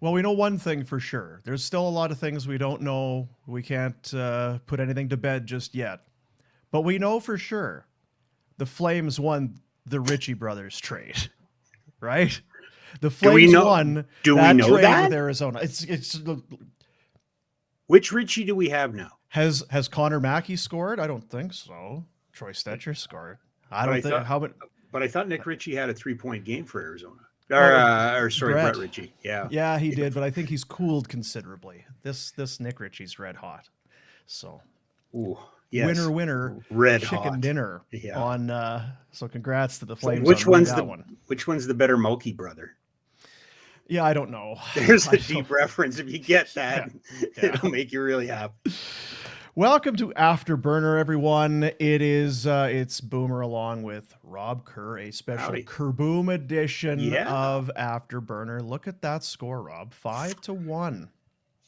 Well, we know one thing for sure. There's still a lot of things we don't know. We can't put anything to bed just yet. But we know for sure the Flames won the Ritchie brothers trade, right? The Do we Flames know? won Do we that know trade that? with Arizona. It's Which Ritchie do we have now? has Connor Mackey scored? I don't think so. Troy Stetcher scored. I But don't I think thought, how about but I thought Nick Ritchie had a 3-point game for Arizona. oh Or sorry, Brett Brett. Ritchie. Yeah. Yeah, he Yeah. did, but I think he's cooled considerably. This Nick Ritchie's red hot. So Ooh, yes. winner, Red chicken hot. dinner Yeah. on. So congrats to the So Flames on winning that one. which one's the better Mulkey brother? Yeah, I don't know. There's I a deep reference. If you get that, Yeah. it'll make you really happy. Welcome to Afterburner, everyone. It's Boomer along with Rob Kerr, a special Howdy. Kerboom edition Yeah. of Afterburner. Look at that score, Rob. 5-1.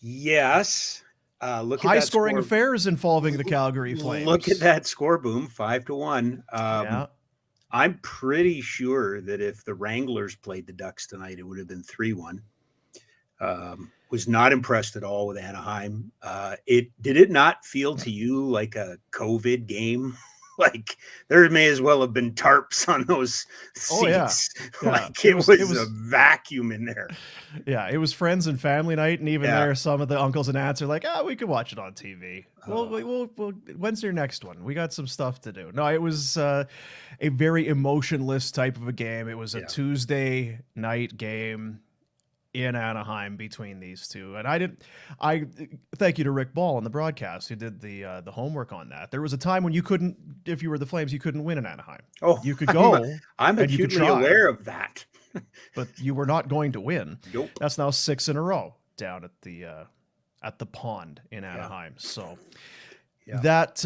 Yes. Look at High that scoring score. affairs involving the Calgary Flames. Look at that score, Boom. 5-1. Yeah. I'm pretty sure that if the Wranglers played the Ducks tonight, it would have been 3-1. Was not impressed at all with Anaheim. Did it not feel to you like a COVID game? Like there may as well have been tarps on those seats. Oh, yeah. Like it was a vacuum in there. Yeah, it was friends and family night, and even there, some of the uncles and aunts are like, we could watch it on TV. We'll when's your next one? We got some stuff to do. No, it was a very emotionless type of a game. It was a Tuesday night game in Anaheim between these two. And I thank you to Rick Ball on the broadcast who did the homework on that. There was a time when you couldn't, if you were the Flames, you couldn't win in Anaheim. Oh, you could go. I'm acutely aware of that. But you were not going to win. Nope. That's now 6 in a row down at the pond in Anaheim. So that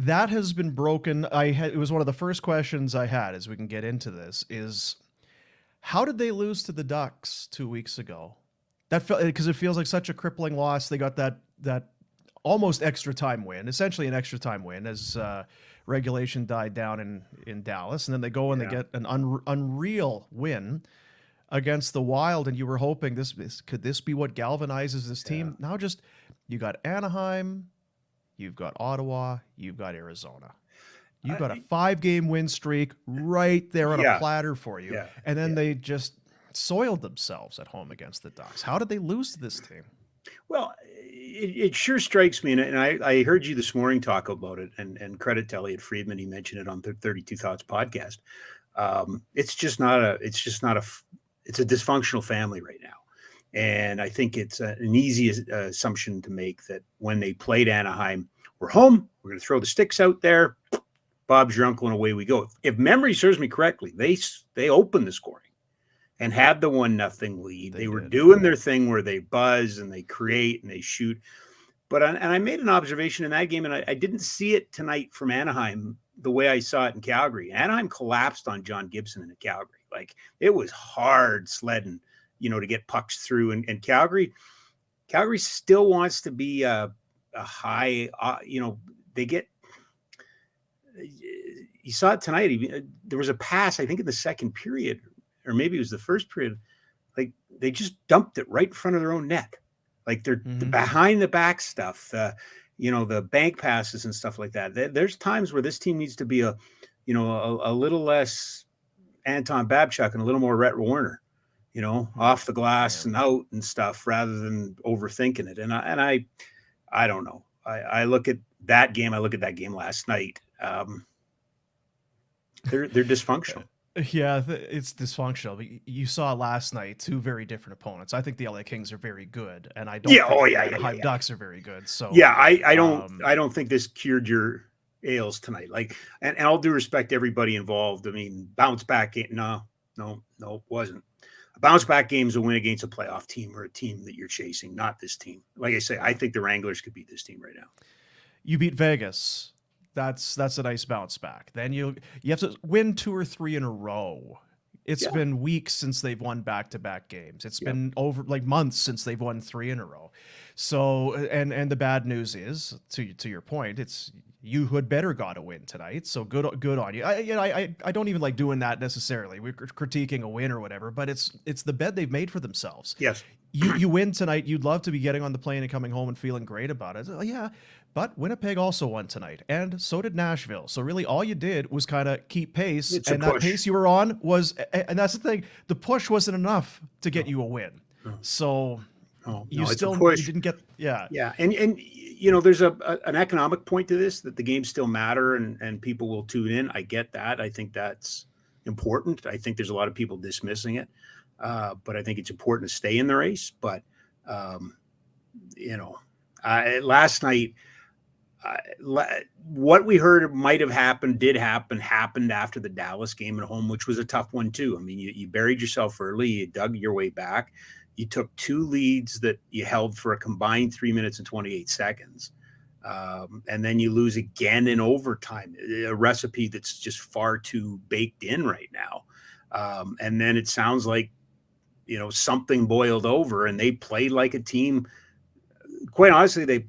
has been broken. It was one of the first questions I had as we can get into this is, how did they lose to the Ducks 2 weeks ago? That felt, because it feels like such a crippling loss. They got that almost extra time win, essentially an extra time win, as regulation died down in Dallas, and then they go and they get an unreal win against the Wild. And you were hoping could this be what galvanizes this team? Now just you got Anaheim, you've got Ottawa, you've got Arizona. You've got a 5-game win streak right there on a platter for you. Yeah. And then they just soiled themselves at home against the Ducks. How did they lose to this team? Well, it sure strikes me, and I heard you this morning talk about it, and credit to Elliot Friedman, he mentioned it on the 32 Thoughts podcast. It's a dysfunctional family right now. And I think it's an easy assumption to make that when they played Anaheim, we're home, we're going to throw the sticks out there, Bob's your uncle, and away we go. If memory serves me correctly, they opened the scoring and had the 1-0 lead. They were doing their thing where they buzz and they create and they shoot. But I made an observation in that game, and I didn't see it tonight from Anaheim the way I saw it in Calgary. Anaheim collapsed on John Gibson in Calgary. Like it was hard sledding, to get pucks through. And Calgary still wants to be a high, they get. You saw it tonight. There was a pass, I think, in the second period, or maybe it was the first period. Like they just dumped it right in front of their own net. Like they're behind the back stuff, the bank passes and stuff like that. There's times where this team needs to be a little less Anton Babchuk and a little more Rhett Warner, off the glass and out and stuff, rather than overthinking it. And I don't know. I look at that game. I look at that game last night. They're dysfunctional. Yeah, it's dysfunctional. But you saw last night 2 very different opponents. I think the LA Kings are very good, and I don't think the Anaheim Ducks are very good. So I don't think this cured your ails tonight. Like, and all due respect to everybody involved. I mean, bounce back game. No, it wasn't. A bounce back game is a win against a playoff team or a team that you're chasing, not this team. Like I say, I think the Wranglers could beat this team right now. You beat Vegas. That's a nice bounce back. Then you have to win 2 or 3 in a row. It's been weeks since they've won back-to-back games. It's been over months since they've won 3 in a row. So and the bad news is, to your point, it's you had better got a win tonight. So good on you. I don't even like doing that necessarily. We're critiquing a win or whatever, but it's the bed they've made for themselves. Yes. you win tonight. You'd love to be getting on the plane and coming home and feeling great about it. Yeah, but Winnipeg also won tonight, and so did Nashville. So really, all you did was kind of keep pace, It's a and that push. pace you were on was, and that's the thing. The push wasn't enough to get you a win. So you it's still a push. you didn't get Yeah, and you know, there's an economic point to this, that the games still matter and people will tune in. I get that. I think that's important. I think there's a lot of people dismissing it, but I think it's important to stay in the race. But you know, last night, what we heard might have happened happened after the Dallas game at home, which was a tough one too. I mean, you buried yourself early, you dug your way back. You took two leads that you held for a combined 3 minutes and 28 seconds. And then you lose again in overtime, a recipe that's just far too baked in right now. And then it sounds like, you know, something boiled over and they played like a team. Quite honestly,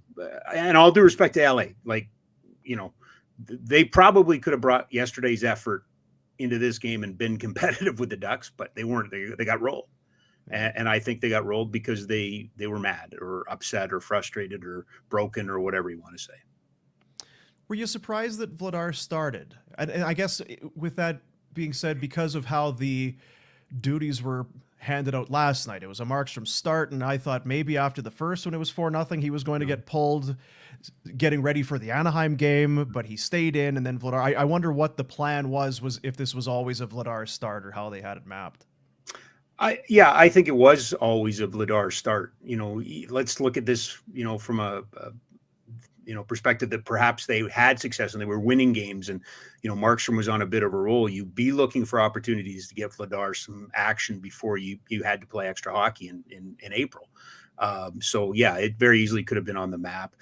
and all due respect to LA, like, you know, they probably could have brought yesterday's effort into this game and been competitive with the Ducks, but they weren't. They got rolled. And I think they got rolled because they were mad or upset or frustrated or broken or whatever you want to say. Were you surprised that Vladar started? And I guess with that being said, because of how the duties were handed out last night, it was a Markstrom start, and I thought maybe after the first when it was 4-0, he was going to get pulled, getting ready for the Anaheim game, but he stayed in, and then Vladar. I wonder what the plan was if this was always a Vladar start or how they had it mapped. I think it was always a Vladar start. You know, let's look at this, you know, from a perspective that perhaps they had success and they were winning games, and you know, Markstrom was on a bit of a roll. You'd be looking for opportunities to get Vladar some action before you had to play extra hockey in April. So yeah, it very easily could have been on the map.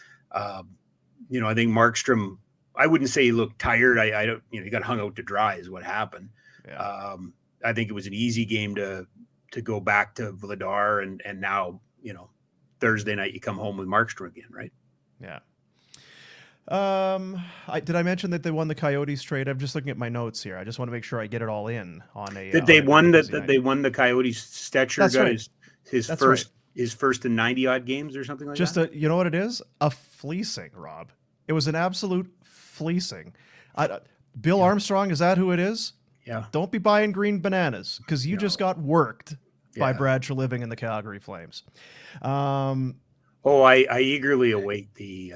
You know, I think Markstrom, I wouldn't say he looked tired. I don't, you know, he got hung out to dry is what happened. Yeah. I think it was an easy game to go back to Vladar, and now, you know, Thursday night you come home with Markstrom again, right? Yeah. Did I mention that they won the Coyotes trade? I'm just looking at my notes here. I just want to make sure I get it all in on a. They won the Coyotes. Stetcher That's got right. his first in 90 odd games or something like that. You know what it is? A fleecing, Rob. It was an absolute fleecing. Bill Armstrong, is that who it is? Yeah. Don't be buying green bananas because you just got worked by Brad Treliving and the Calgary Flames. I eagerly await the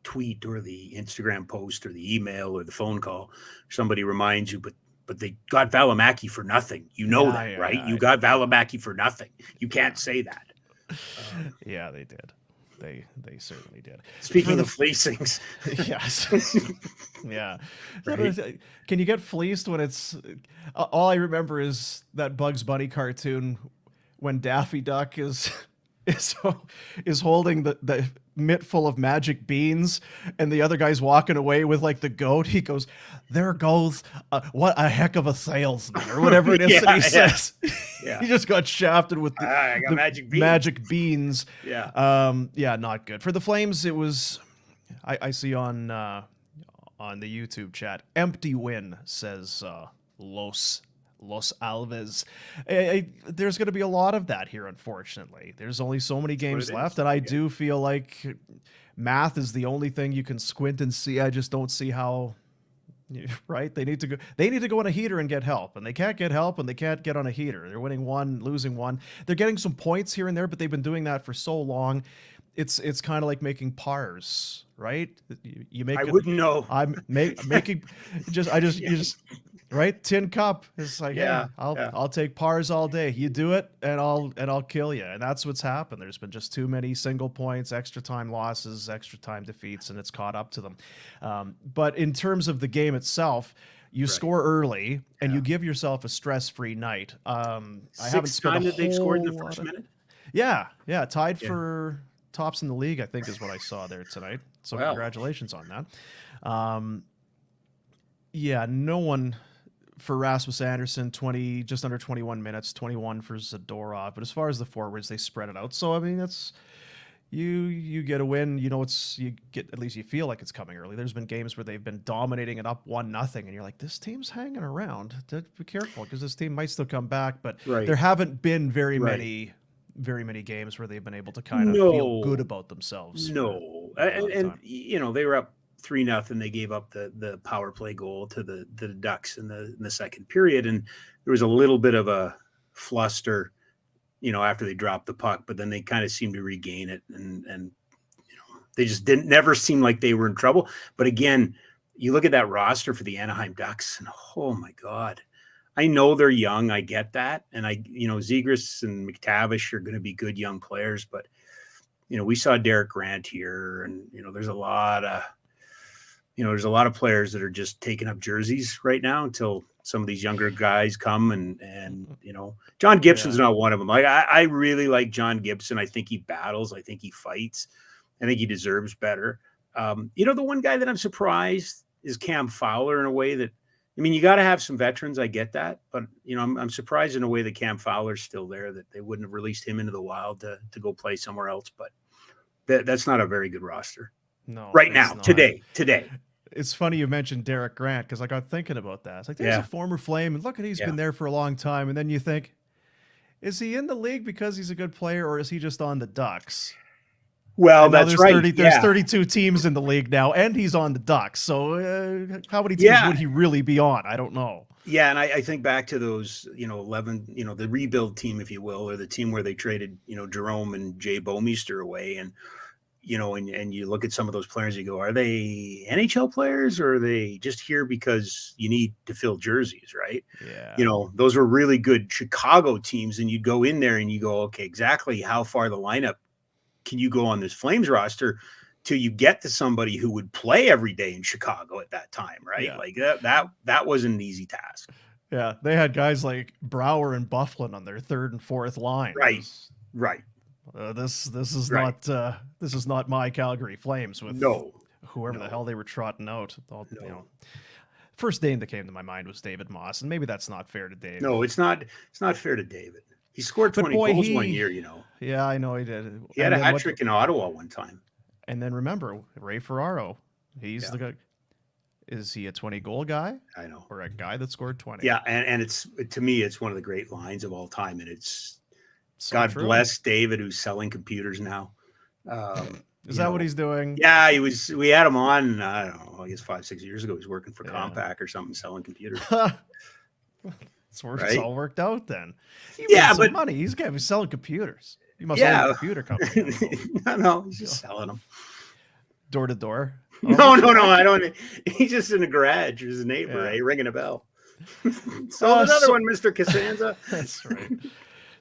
tweet or the Instagram post or the email or the phone call. Somebody reminds you, but they got Valimaki for nothing. You know that, right? You got Valimaki for nothing. You can't say that. Yeah, they did. They certainly did. Speaking of fleecings. Yes. Yeah. Right? Can you get fleeced when it's... all I remember is that Bugs Bunny cartoon when Daffy Duck is holding the mitt full of magic beans and the other guy's walking away with like the goat. He goes, "There goes what a heck of a salesman," or whatever it is that he says. Yeah. He just got shafted with the magic beans. Yeah. Yeah, not good. For the Flames, it was, I see on the YouTube chat, empty win, says Los Alves. There's going to be a lot of that here, unfortunately. There's only so many games left, and I do feel like math is the only thing you can squint and see. I just don't see how, right? They need to go on a heater and get help, and they can't get help, and they can't get on a heater. They're winning one, losing one. They're getting some points here and there, but they've been doing that for so long. It's kind of like making pars, right? You make. I wouldn't know. I'm making just. Right, tin cup. It's like, I'll take pars all day. You do it, and I'll kill you. And that's what's happened. There's been just too many single points, extra time losses, extra time defeats, and it's caught up to them. But in terms of the game itself, you score early and you give yourself a stress-free night. I haven't spent that they've scored in the first minute. Yeah, tied for tops in the league, I think, is what I saw there tonight. So congratulations on that. Yeah, no one. For Rasmus Andersson, just under 21 minutes, 21 for Zadorov. But as far as the forwards, they spread it out. So, I mean, you get a win. You know, you get, at least you feel like it's coming early. There's been games where they've been dominating and up 1-0, and you're like, this team's hanging around. Be careful, because this team might still come back. But Right. there haven't been very Right. many games where they've been able to kind of feel good No, about themselves. no, For a lot of and time. you know, they were up 3-0. They gave up the power play goal to the Ducks in the second period, and there was a little bit of a fluster, you know, after they dropped the puck, but then they kind of seemed to regain it, and you know, they just didn't never seem like they were in trouble. But again, you look at that roster for the Anaheim Ducks, and oh my God, I know they're young. I get that. And you know, Zegras and McTavish are going to be good young players, but you know, we saw Derrick Grant here, and you know, there's a lot of players that are just taking up jerseys right now until some of these younger guys come, and you know, John Gibson's not one of them. Like I really like John Gibson. I think he battles. I think he fights. I think he deserves better. You know, the one guy that I'm surprised is Cam Fowler in a way that, I mean, you got to have some veterans. I get that, but you know, I'm surprised in a way that Cam Fowler's still there, that they wouldn't have released him into the wild to go play somewhere else. But that's not a very good roster. No, right now, not. today. It's funny you mentioned Derrick Grant, because I got thinking about that. It's like, there's a former Flame, and look at, he's been there for a long time. And then you think, is he in the league because he's a good player, or is he just on the Ducks? Well, that's right. There's 32 teams in the league now, and he's on the Ducks. So how many teams would he really be on? I don't know. Yeah, and I think back to those, you know, 11, you know, the rebuild team, if you will, or the team where they traded, you know, Jerome and Jay Bouwmeester away. And, you know, and you look at some of those players, you go, are they NHL players, or are they just here because you need to fill jerseys, right? Yeah. You know, those were really good Chicago teams, and you go in there and you go, okay, exactly how far the lineup can you go on this Flames roster till you get to somebody who would play every day in Chicago at that time, right? Yeah. Like that wasn't an easy task. Yeah, they had guys like Brouwer and Backlund on their third and fourth line. Right. This is not my Calgary Flames with whoever the hell they were trotting out. You know, first name that came to my mind was David Moss, and maybe that's not fair to David. No, it's not fair to David. He scored 20 goals 1 year, you know. Yeah, I know he did. He had a hat trick in Ottawa one time. And then remember, Ray Ferraro. He's the guy. Is he a 20-goal guy? I know. Or a guy that scored 20? Yeah, and it's, to me, it's one of the great lines of all time. And it's, so God true. Bless David, who's selling computers now. Is that what he's doing? Yeah, we had him on, I don't know, I guess 5-6 years ago. He's working for Compaq or something, selling computers. It's all worked out then. But money. He's got to be selling computers. He must own a computer company. No, he's just selling them. Door to door. No, I don't. He's just in the garage with his neighbor, ringing a bell. So another one, Mr. Costanza. That's right.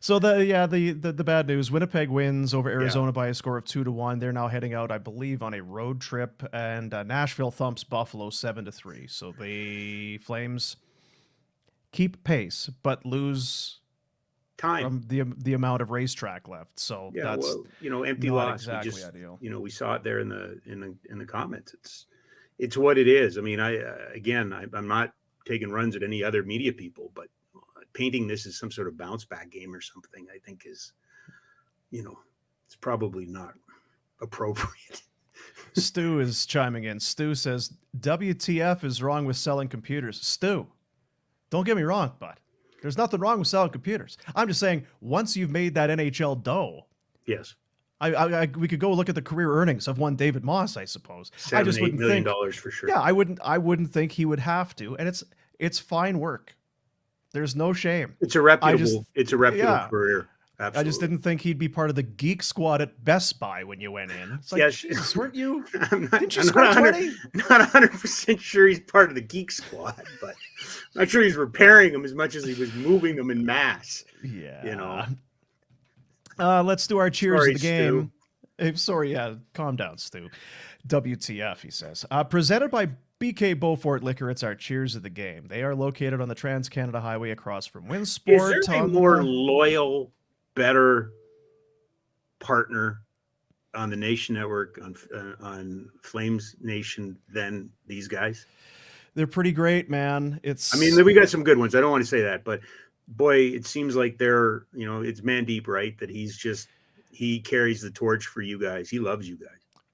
So the bad news: Winnipeg wins over Arizona by a score of 2-1. They're now heading out, I believe, on a road trip, and Nashville thumps Buffalo 7-3. So the Flames keep pace, but lose time from the amount of racetrack left. So that's empty loss. Exactly ideal. We saw it there in the comments. It's what it is. I mean, I'm not taking runs at any other media people, but painting this as some sort of bounce back game or something, I think is, it's probably not appropriate. Stu is chiming in. Stu says, WTF is wrong with selling computers. Stu, don't get me wrong, bud. There's nothing wrong with selling computers. I'm just saying, once you've made that NHL dough. Yes. We could go look at the career earnings of one David Moss, I suppose. $7-8 million for sure. Yeah, I wouldn't think he would have to. And it's fine work. There's no shame. It's a reputable career. Absolutely. I just didn't think he'd be part of the geek squad at Best Buy when you went in. It's like, Jesus, weren't you? Didn't you score 20? Not 100% sure he's part of the geek squad, but I'm not sure he's repairing them as much as he was moving them in mass. Yeah. Let's do our cheers of the game. Sorry, calm down, Stu. WTF, he says. Presented by BK Bowfort Liquor, it's our cheers of the game. They are located on the Trans-Canada Highway across from Winsport. Is there a more loyal, better partner on the Nation Network, on FlamesNation than these guys? They're pretty great, man. We got some good ones. I don't want to say that, but boy, it seems like they're, it's Mandeep, right? That he's he carries the torch for you guys. He loves you guys.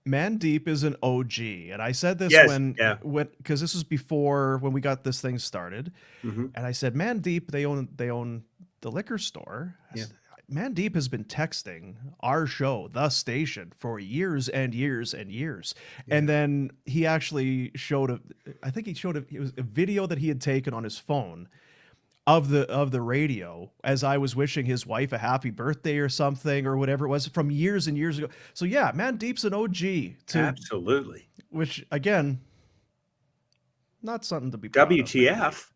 Mandeep is an OG, and I said this Yes, when yeah. because this was before when we got this thing started, Mm-hmm. and I said Mandeep, they own the liquor store. Yeah. Mandeep has been texting our show, the station, for years and years and years, and then he actually showed it was a video that he had taken on his phone of the radio as I was wishing his wife a happy birthday or something or whatever it was from years and years ago. So yeah, Mandeep's an OG Absolutely. which again, not something to be proud of. WTF?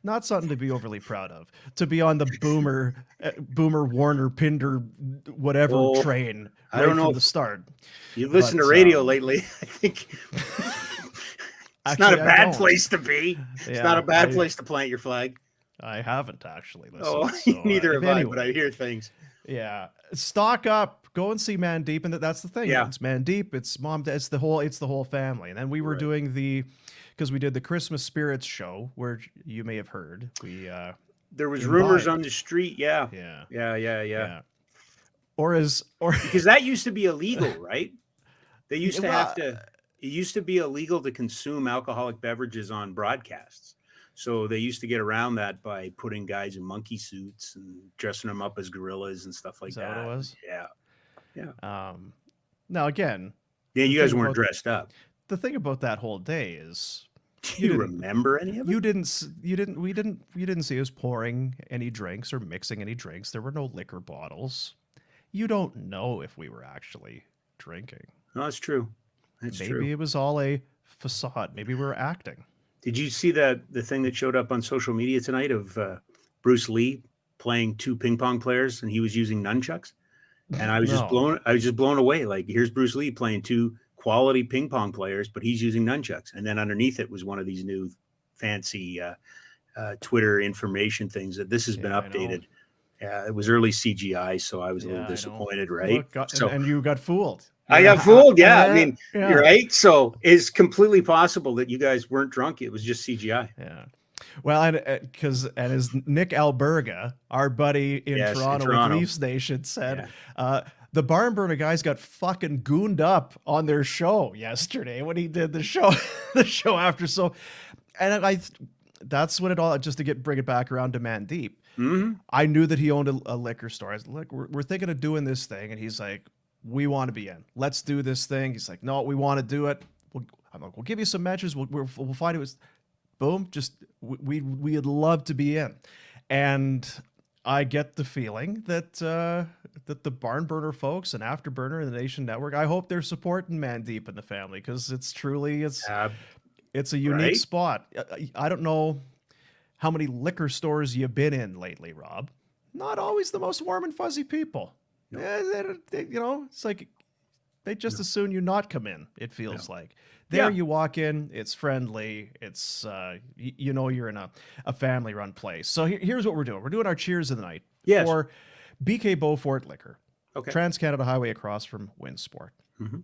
Not something to be overly proud of. To be on the Boomer Warner Pinder whatever train I don't know from if the start. You listen to radio lately. I think it's not a bad place to be. It's not a bad place to plant your flag. I haven't actually listened. Oh, so, neither have I, but I hear things. Yeah, stock up. Go and see Mandeep, and that's the thing. Yeah. It's Mandeep. It's mom. It's the whole family. And then we were doing because we did the Christmas Spirits show, where you may have heard. There was rumors on the street. Yeah. Or because that used to be illegal, right? They used to have to. It used to be illegal to consume alcoholic beverages on broadcasts. So they used to get around that by putting guys in monkey suits and dressing them up as gorillas and stuff like that. Is that what it was? Yeah. Now again. Yeah, you guys weren't dressed up. The thing about that whole day is, you remember any of it? You didn't see us pouring any drinks or mixing any drinks. There were no liquor bottles. You don't know if we were actually drinking. No, that's true. Maybe it was all a facade. Maybe we were acting. Did you see the thing that showed up on social media tonight of Bruce Lee playing two ping pong players and he was using nunchucks? And I was just blown away. Like, here's Bruce Lee playing two quality ping pong players, but he's using nunchucks. And then underneath it was one of these new fancy Twitter information things that this has been updated. It was early CGI, so I was a little disappointed, right? And you got fooled. I got fooled. Yeah. I mean, you're right. So it's completely possible that you guys weren't drunk. It was just CGI. Yeah. Well, and as Nick Alberga, our buddy in Toronto with FlamesNation said, the Barn Burner guys got fucking gooned up on their show yesterday when he did the show after. So, and that's when it all, just to bring it back around to Mandeep. Mm-hmm. I knew that he owned a liquor store. I was like, we're thinking of doing this thing. And he's like, we want to be in. Let's do this thing. He's like, no, we want to do it. I'm like, we'll give you some matches. We'll find it was boom. Just we'd love to be in. And I get the feeling that that the Barn Burner folks and Afterburner and the Nation Network, I hope they're supporting Mandeep and the family, because it's a unique spot. I don't know how many liquor stores you've been in lately, Rob. Not always the most warm and fuzzy people. No. It's like they just as soon you not come in, it feels like. There you walk in, it's friendly, it's you're in a family-run place. So here's what we're doing. We're doing our cheers of the night for BK Bowfort Liquor, Trans-Canada Highway across from Winsport. Mm-hmm.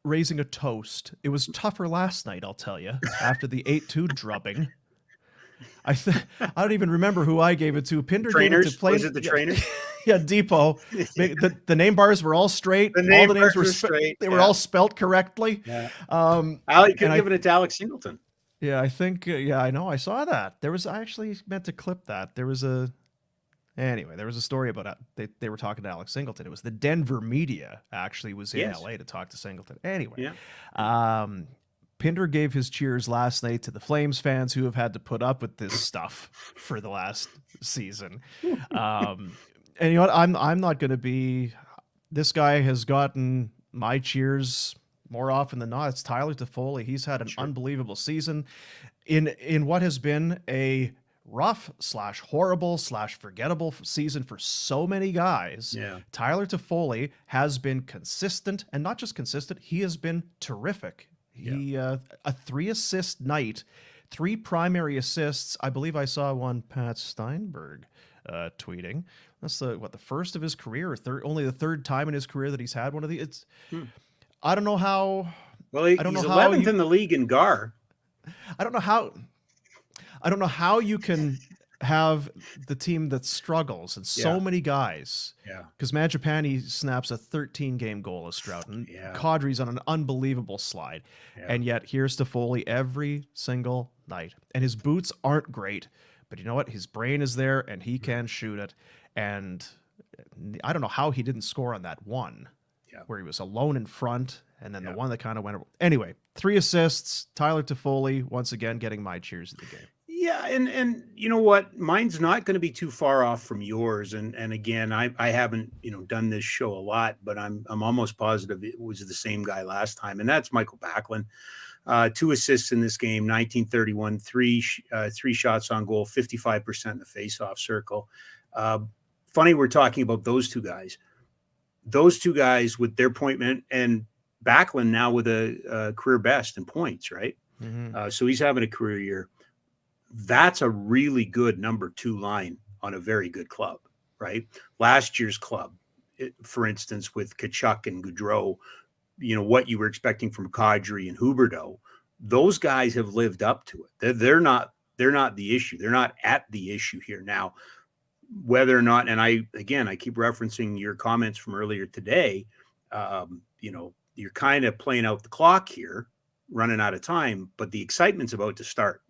Raising a toast. It was tougher last night, I'll tell you, after the 8-2 drubbing. I don't even remember who I gave it to. Pinder Trainers? Gave it to Was it the Trainers? Yeah, Depot. The name bars were all straight. All the names were straight. They were all spelt correctly. Yeah. I could give it to Alex Singleton. Yeah, I think. I know. I saw that. I actually meant to clip that. There was a story about it. They were talking to Alex Singleton. It was the Denver media actually was in LA to talk to Singleton. Anyway, Pinder gave his cheers last night to the Flames fans who have had to put up with this stuff for the last season. And you know what? I'm not going to be. This guy has gotten my cheers more often than not. It's Tyler Toffoli. He's had an unbelievable season in what has been a rough / horrible / forgettable season for so many guys. Yeah. Tyler Toffoli has been consistent, and not just consistent. He has been terrific. He a 3-assist night, 3 primary assists. I believe I saw one Pat Steinberg tweeting. That's the first of his career, or only the third time in his career that he's had one of these. I don't know how. Well, he's 11th in the league in GAR. I don't know how you can have the team that struggles and so many guys. Yeah. Because Mangiapane snaps a 13-game goalless drought, and Kadri's on an unbelievable slide. Yeah. And yet here's Toffoli every single night. And his boots aren't great, but you know what? His brain is there and he can shoot it. And I don't know how he didn't score on that one where he was alone in front. And then the one that kind of went. Anyway, 3 assists. Tyler Toffoli once again getting my cheers of the game. Yeah, and you know what? Mine's not going to be too far off from yours. And again, I haven't done this show a lot, but I'm almost positive it was the same guy last time, and that's Michael Backlund. 2 assists in this game, 1931, three shots on goal, 55% in the faceoff circle. Funny we're talking about those two guys. Those two guys with their point and Backlund now with a career best in points, right? Mm-hmm. So he's having a career year. That's a really good number 2 line on a very good club, right? Last year's club, for instance, with Tkachuk and Gaudreau, what you were expecting from Kadri and Huberdeau, those guys have lived up to it. They're not the issue. They're not at the issue here now. Whether or not, and I keep referencing your comments from earlier today, you're kind of playing out the clock here, running out of time, but the excitement's about to start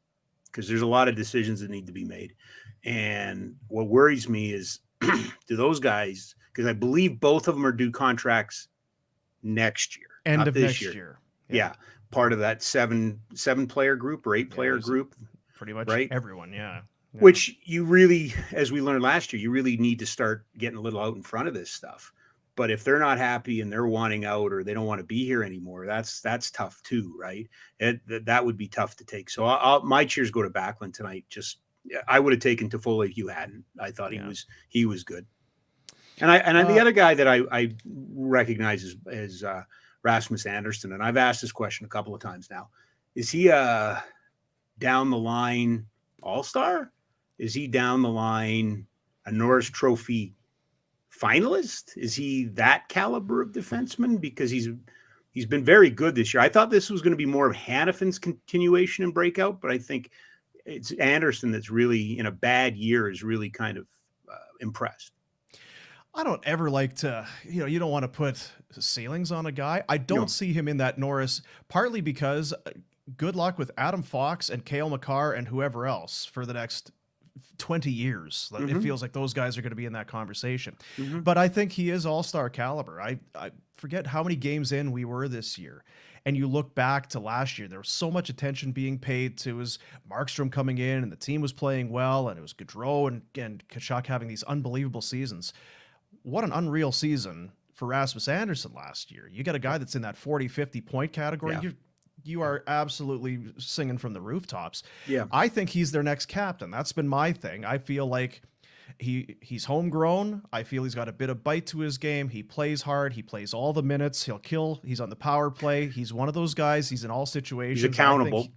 because there's a lot of decisions that need to be made. And what worries me is do those guys, because I believe both of them are due contracts next year. End of next year. Yeah. Part of that seven player group or 8-player group. Pretty much right? Everyone. Yeah. Which you really, as we learned last year, you really need to start getting a little out in front of this stuff. But if they're not happy and they're wanting out or they don't want to be here anymore, that's tough too, right? That would be tough to take. So my cheers go to Backlund tonight. I would have taken Toffoli if you hadn't. I thought he was good. And the other guy that I recognize is Rasmus Andersson, and I've asked this question a couple of times now. Is he a down the line all-star? Is he down the line a Norris Trophy finalist? Is he that caliber of defenseman? Because he's been very good this year. I thought this was going to be more of Hannafin's continuation and breakout, but I think it's Andersson that's really, in a bad year, is really kind of impressed. I don't ever like to, you don't want to put ceilings on a guy. I don't see him in that Norris, partly because good luck with Adam Fox and Cale Makar and whoever else for the next 20 years. Mm-hmm. It feels like those guys are going to be in that conversation. Mm-hmm. But I think he is all-star caliber. I forget how many games in we were this year. And you look back to last year, there was so much attention being paid to his Markstrom coming in and the team was playing well and it was Gaudreau and Tkachuk having these unbelievable seasons. What an unreal season for Rasmus Andersson last year. You got a guy that's in that 40, 50 point category. Yeah. You are absolutely singing from the rooftops. Yeah. I think he's their next captain. That's been my thing. I feel like he's homegrown. I feel he's got a bit of bite to his game. He plays hard. He plays all the minutes. He'll kill. He's on the power play. He's one of those guys. He's in all situations. He's accountable.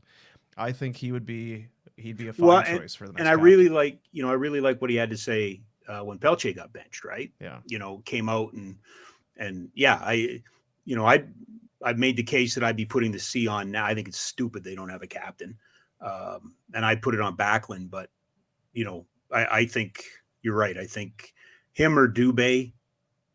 I think he'd be a fine choice for the next And I really like what he had to say when Pelche got benched, right? Yeah. Came out and yeah, I've made the case that I'd be putting the C on now. I think it's stupid they don't have a captain. And I put it on Backlund, but I think you're right. I think him or Dubé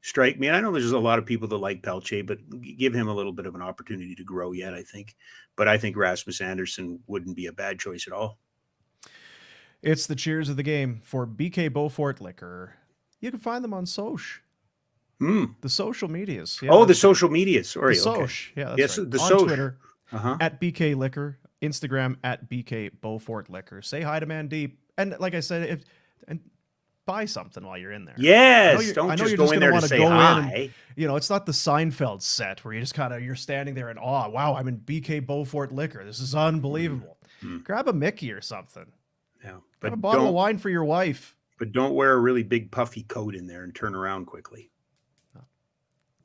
strike me. And I know there's a lot of people that like Pelche, but give him a little bit of an opportunity to grow yet, I think. But I think Rasmus Andersson wouldn't be a bad choice at all. It's the cheers of the game for BK Bowfort Liquor. You can find them on Soch. The social medias. Yeah, the social media. Sorry. The Soch. Okay. Yeah, that's yes, right. The on Soch. Twitter at BK Liquor, Instagram at BK Bowfort Liquor. Say hi to Mandeep. And like I said, and buy something while you're in there. Yes, don't just go in there to say hi. And, it's not the Seinfeld set where you just you're standing there in awe. Wow, I'm in BK Bowfort Liquor. This is unbelievable. Grab a Mickey or something. Yeah, but grab a bottle of wine for your wife. But don't wear a really big puffy coat in there and turn around quickly.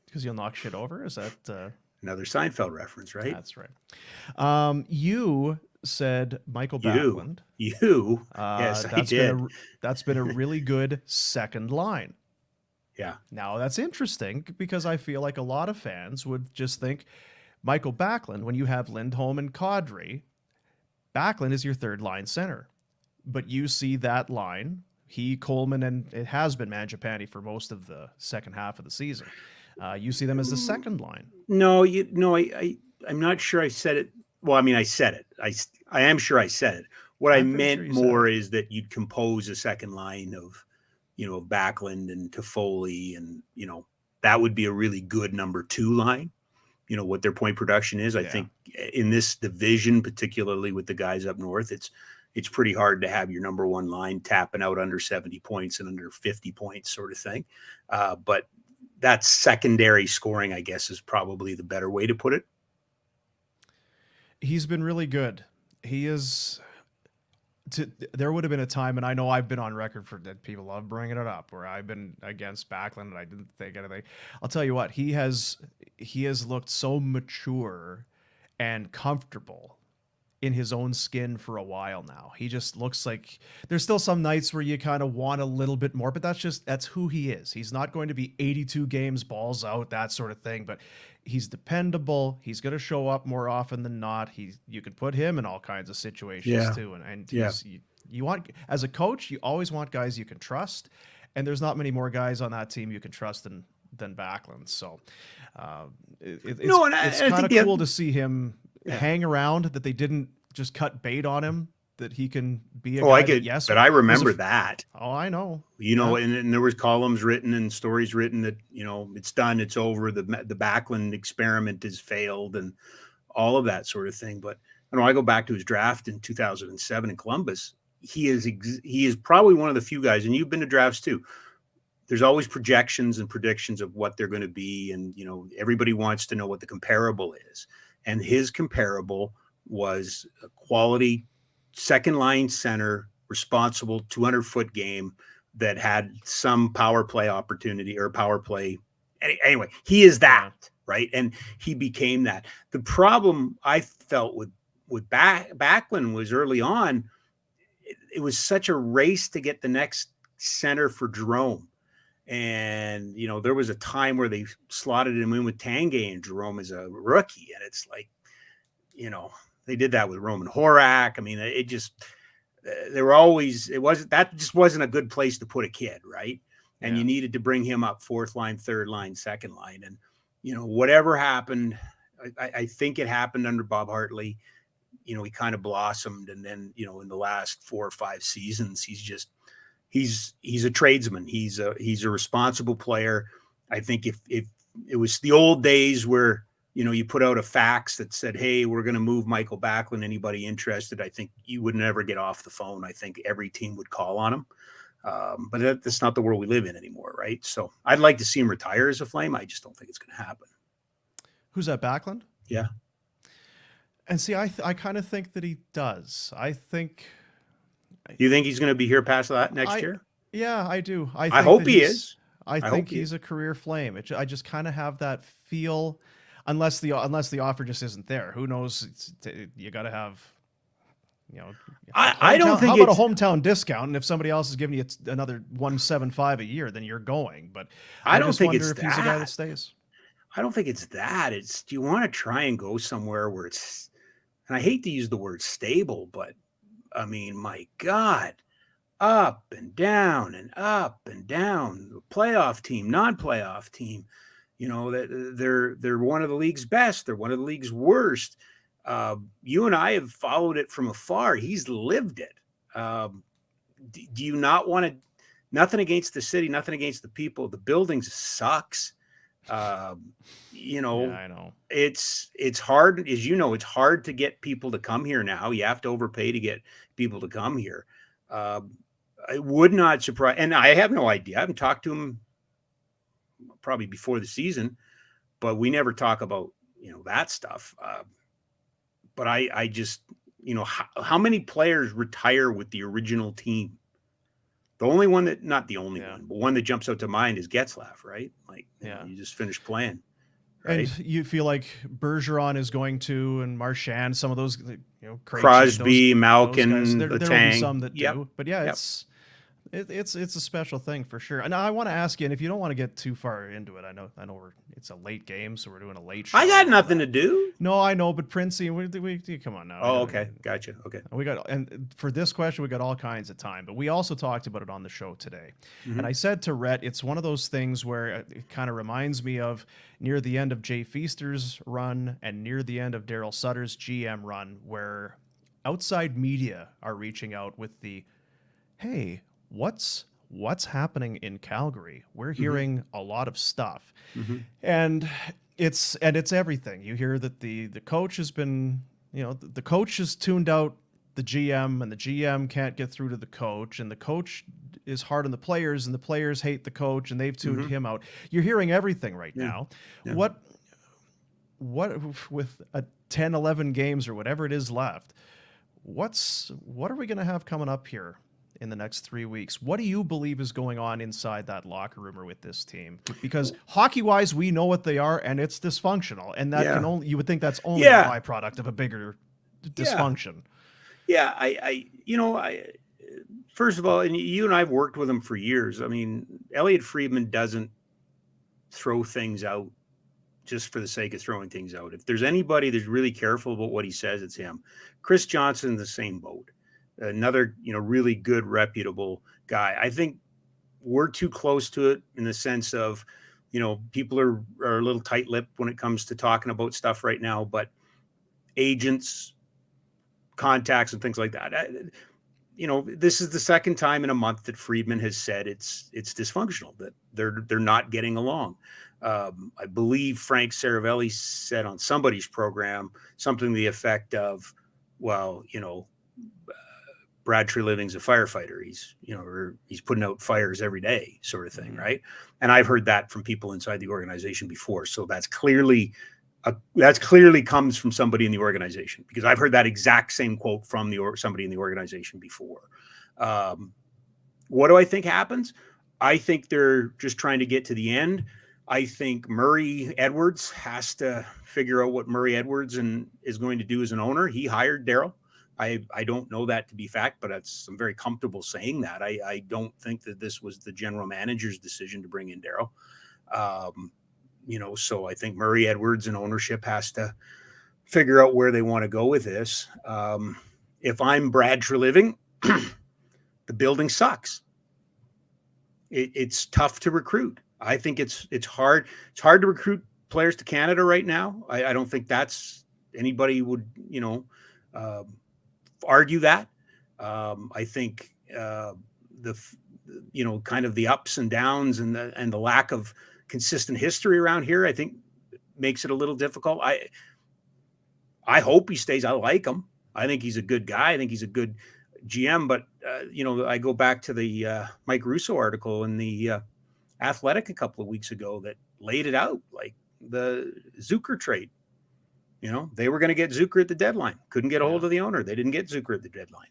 Because you'll knock shit over? Is that another Seinfeld reference, right? That's right. You said Michael Backlund. You. Yes, I did. That's been a really good second line. Yeah. Now, that's interesting because I feel like a lot of fans would just think Michael Backlund, when you have Lindholm and Kadri, Backlund is your third line center. but you see that line. He, Coleman, and it has been Mangiapane for most of the second half of the season. You see them as the second line. No, I'm not sure I said it. Well, I mean, I said it. I am sure I said it. What I meant more is that you'd compose a second line of, Backlund and Toffoli, and, that would be a really good number 2 line. What their point production is. I think in this division, particularly with the guys up north, it's pretty hard to have your number 1 line tapping out under 70 points and under 50 points sort of thing. But that secondary scoring, I guess, is probably the better way to put it. He's been really good. He is. There would have been a time, and I know I've been on record for that. People love bringing it up, where I've been against Backlund and I didn't think anything. I'll tell you what, he has looked so mature and comfortable in his own skin for a while now. He just looks like there's still some nights where you kind of want a little bit more, but that's who he is. He's not going to be 82 games, balls out, that sort of thing, but he's dependable. He's going to show up more often than not. You can put him in all kinds of situations too. And you want, as a coach, you always want guys you can trust. And there's not many more guys on that team you can trust than Backlund. So it's kind of cool to see him hang around, that they didn't just cut bait on him, that he can be a guy. But I remember that. Oh, I know. And there was columns written and stories written that, it's done, it's over. The Backlund experiment has failed and all of that sort of thing. But I go back to his draft in 2007 in Columbus. He is probably one of the few guys, and you've been to drafts too. There's always projections and predictions of what they're going to be. And, everybody wants to know what the comparable is. And his comparable was a quality second line center, responsible 200-foot game that had some power play opportunity or power play. Anyway, he is that, right? And he became that. The problem I felt with Backlund was early on, it was such a race to get the next center for Jerome. And, there was a time where they slotted him in with Tanguay and Jerome as a rookie. And it's like, they did that with Roman Horak. I mean, it just, that just wasn't a good place to put a kid. Right. And you needed to bring him up 4th line, 3rd line, 2nd line. And, whatever happened, I think it happened under Bob Hartley. He kind of blossomed. And then, in the last 4 or 5 seasons, he's a tradesman. He's a responsible player. I think if it was the old days where, you put out a fax that said, hey, we're going to move Michael Backlund. Anybody interested? I think you would never get off the phone. I think every team would call on him. But that's not the world we live in anymore, right? So I'd like to see him retire as a Flame. I just don't think it's going to happen. Who's that, Backlund? Yeah. And see, I kind of think that he does. I think... You think he's going to be here past that next year? Yeah, I do. I hope he is. I think he's a career Flame. I just kind of have that feel, unless the offer just isn't there. Who knows? You got to have, I don't think. How about a hometown discount? And if somebody else is giving you another $175 a year, then you're going. But I don't think wonder it's if that. He's a guy that stays. I don't think it's that. It's, do you want to try and go somewhere where it's, and I hate to use the word stable, but I mean, my God, up and down and up and down. Playoff team, non-playoff team. They're one of the league's best. They're one of the league's worst. You and I have followed it from afar. He's lived it. Do you not want to? Nothing against the city, nothing against the people. The building sucks. I know it's hard, as it's hard to get people to come here now. You have to overpay to get people to come here. I would not surprise, and I have no idea. I haven't talked to him probably before the season, but we never talk about that stuff. But I just how many players retire with the original team? The only one that, not the only one, but one that jumps out to mind is Getzlaf, right? Like, you just finished playing. Right? And you feel like Bergeron is going to, and Marchand, some of those, Crosby, Malkin, there will be some that do. But It's a special thing for sure. And I want to ask you, and if you don't want to get too far into it, I know it's a late game, so we're doing a late show. I got nothing to do. No, I know, but Princey, we come on now. Oh, okay, gotcha. Okay, and for this question, we got all kinds of time, but we also talked about it on the show today. And I said to Rhett, it's one of those things where it kind of reminds me of near the end of Jay Feaster's run and near the end of Daryl Sutter's GM run, where outside media are reaching out with the, hey, what's happening in Calgary? We're hearing a lot of stuff. And it's everything. You hear that the coach has been, the coach has tuned out the GM, and the GM can't get through to the coach, and the coach is hard on the players, and the players hate the coach, and they've tuned him out. You're hearing everything right now. Yeah. What with a 10, 11 games or whatever it is left, what are we going to have coming up here in the next 3 weeks? What do you believe is going on inside that locker room or with this team? Because hockey-wise, we know what they are, and it's dysfunctional, and that can only, you would think that's only a byproduct of a bigger dysfunction. Yeah, I first of all, and you and I have worked with him for years. I mean, Elliot Friedman doesn't throw things out just for the sake of throwing things out. If there's anybody that's really careful about what he says, it's him. Chris Johnson, the same boat. Another, really good, reputable guy. I think we're too close to it in the sense of, people are a little tight-lipped when it comes to talking about stuff right now, but agents, contacts, and things like that. This is the second time in a month that Friedman has said it's dysfunctional, that they're not getting along. I believe Frank Saravelli said on somebody's program something to the effect of, well, Brad Treliving's a firefighter. He's putting out fires every day, sort of thing, right? And I've heard that from people inside the organization before. So that's clearly comes from somebody in the organization, because I've heard that exact same quote from somebody in the organization before. What do I think happens? I think they're just trying to get to the end. I think Murray Edwards has to figure out what Murray Edwards is going to do as an owner. He hired Daryl. I don't know that to be fact, but I'm very comfortable saying that. I don't think that this was the general manager's decision to bring in Daryl. So I think Murray Edwards and ownership has to figure out where they want to go with this. If I'm Brad Treliving, the building sucks. It's tough to recruit. I think it's hard. It's hard to recruit players to Canada right now. I don't think that's anybody would, argue that. I think kind of the ups and downs and the lack of consistent history around here, I think makes it a little difficult. I hope he stays. I like him. I think he's a good guy. I think he's a good GM, but I go back to the Mike Russo article in the Athletic a couple of weeks ago that laid it out, like the Zucker trade. They were going to get Zucker at the deadline. Couldn't get a hold of the owner. They didn't get Zucker at the deadline.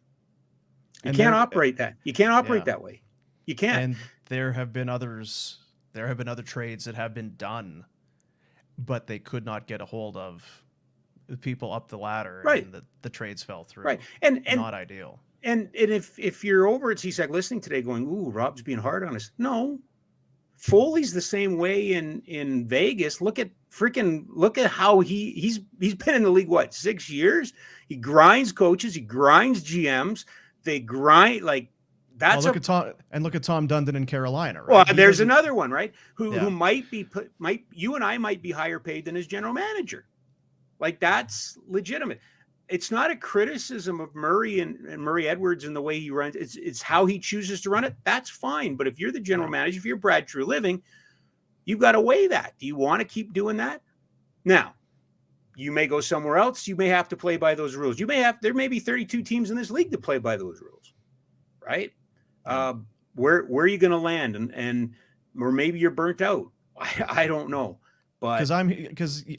You can't operate that. You can't operate that way. You can't. And there have been other trades that have been done, but they could not get a hold of the people up the ladder. Right. And the trades fell through. Right. And not ideal. And if you're over at CSEC listening today going, ooh, Rob's being hard on us. No. Foley's the same way in Vegas. Look at how he's been in the league, 6 years? He grinds coaches, he grinds GMs. They grind like that's look at Tom Dundon in Carolina, right? Well, there's another one, right? Who might you and I might be higher paid than his general manager. Like, that's legitimate. It's not a criticism of Murray and Murray Edwards and the way he runs. It's how he chooses to run it. That's fine. But if you're the general manager, if you're Brad Treliving, you've got to weigh that. Do you want to keep doing that? Now, you may go somewhere else. You may have to play by those rules. There may be 32 teams in this league that play by those rules, right? Where are you going to land? Or maybe you're burnt out. I don't know. Because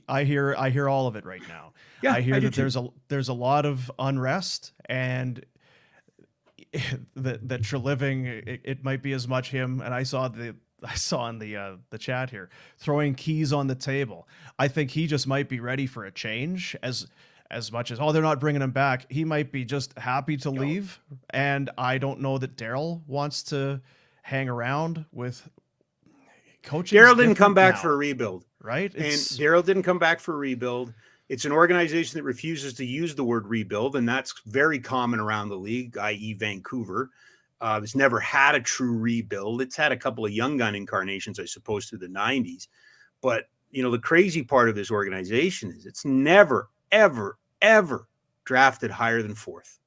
I hear all of it right now. Yeah, I hear that there's a lot of unrest, and that Treliving, it might be as much him. And I saw in the chat here throwing keys on the table. I think he just might be ready for a change. As as much as, oh, they're not bringing him back. He might be just happy to leave. And I don't know that Daryl wants to hang around with coaching. Daryl didn't come back for a rebuild. Right? And Daryl didn't come back for a rebuild. It's an organization that refuses to use the word rebuild, and that's very common around the league, i.e. Vancouver. It's never had a true rebuild. It's had a couple of young gun incarnations, I suppose, through the 90s. But, the crazy part of this organization is it's never, ever, ever drafted higher than 4th.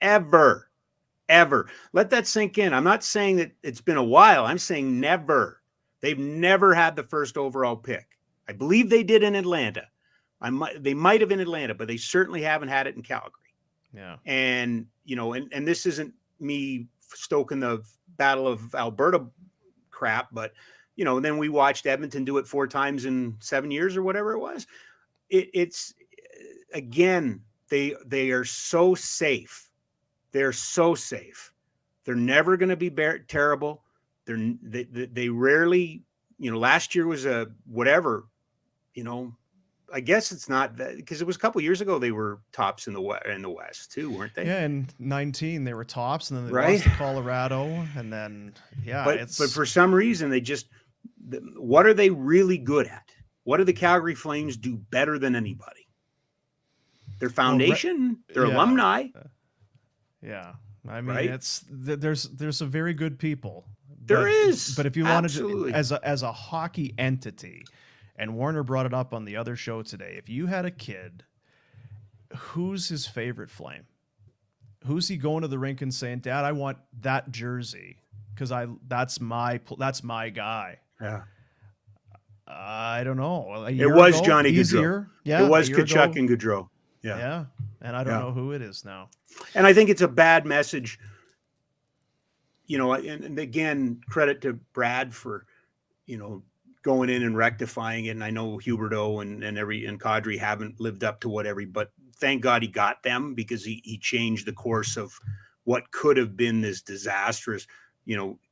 Ever. Let that sink in. I'm not saying that it's been a while. I'm saying never. They've never had the first overall pick. I believe they did in Atlanta. They might have in Atlanta, but they certainly haven't had it in Calgary. Yeah. And, and this isn't me stoking the Battle of Alberta crap, but, then we watched Edmonton do it 4 times in 7 years or whatever it was. It's again, they are so safe. They're so safe. They're never going to be terrible. They rarely, last year was a whatever, I guess it's not that, because it was a couple of years ago they were tops in the West too, weren't they? Yeah, in 19 they were tops, and then they lost to Colorado, and then but for some reason they just, what are they really good at? What do the Calgary Flames do better than anybody? Their foundation, their alumni. Yeah, I mean, there's some very good people. There is, but if you wanted to, as a hockey entity. And Warner brought it up on the other show today. If you had a kid, who's his favorite Flame? Who's he going to the rink and saying, "Dad, I want that jersey because that's my guy"? Yeah. I don't know. It was Johnny Gaudreau. Yeah, it was Tkachuk and Gaudreau. Yeah. And I don't know who it is now. And I think it's a bad message. And again, credit to Brad for, going in and rectifying it. And I know Huberdeau and Kadri haven't lived up to but thank God he got them, because he changed the course of what could have been this disastrous,